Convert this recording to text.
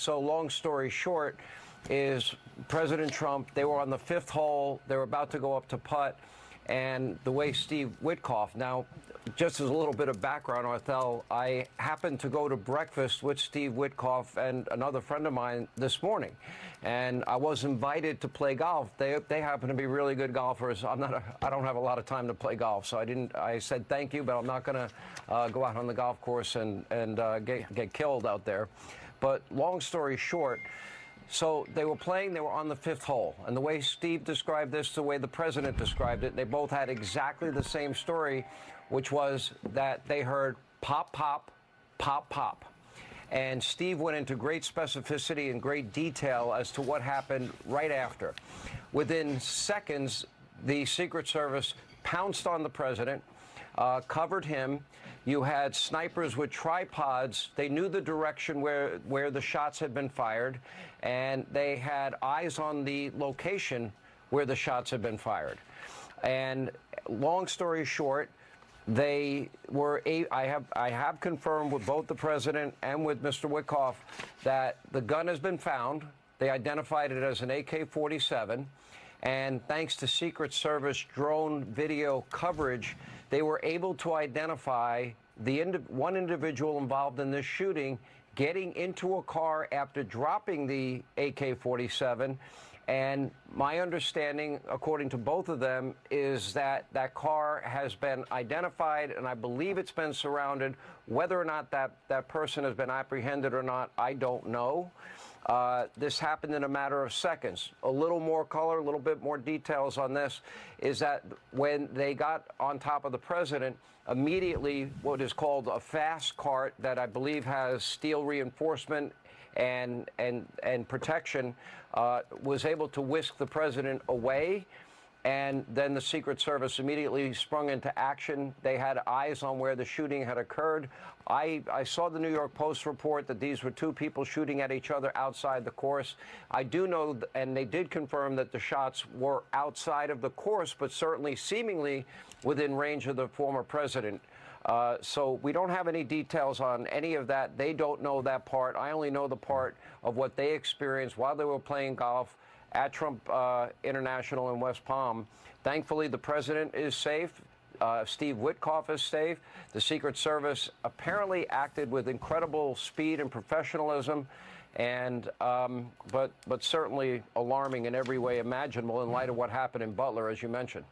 So long story short is President Trump, they were on the fifth hole. They were about to go up to putt. And the way Steve Witkoff, now, just as a little bit of background, Arthel, I happened to go to breakfast with Steve Witkoff and another friend of mine this morning. And I was invited to play golf. They happen to be really good golfers. I don't have a lot of time to play golf, so I said thank you, but I'm not going to go out on the golf course and get killed out there. But long story short, so they were playing, they were on the fifth hole. And the way Steve described this, the way the president described it, they both had exactly the same story, which was that they heard pop, pop, pop, pop. And Steve went into great specificity and great detail as to what happened right after. Within seconds, the Secret Service pounced on the president, covered him. You had snipers with tripods. They knew the direction where the shots had been fired, and they had eyes on the location where the shots had been fired. And long story short, they were I have confirmed with both the president and with Mr. Witkoff that the gun has been found. They identified it as an AK-47. And thanks to Secret Service drone video coverage, they were able to identify one individual involved in this shooting getting into a car after dropping the AK-47. And my understanding, according to both of them, is that that car has been identified, and I believe it's been surrounded. Whether or not that person has been apprehended or not, I don't know. This happened in a matter of seconds. A little more color, a little bit more details on this is that when they got on top of the president, immediately what is called a fast cart that I believe has steel reinforcement and protection was able to whisk the president away. And then the Secret Service immediately sprung into action. They had eyes on where the shooting had occurred. I saw the New York Post report that these were two people shooting at each other outside the course. I do know, and they did confirm that the shots were outside of the course, but certainly seemingly within range of the former president. So we don't have any details on any of that. They don't know that part. I only know the part of what they experienced while they were playing golf at Trump International in West Palm. Thankfully, the president is safe. Steve Witkoff is safe. The Secret Service apparently acted with incredible speed and professionalism, and but certainly alarming in every way imaginable in light of what happened in Butler, as you mentioned.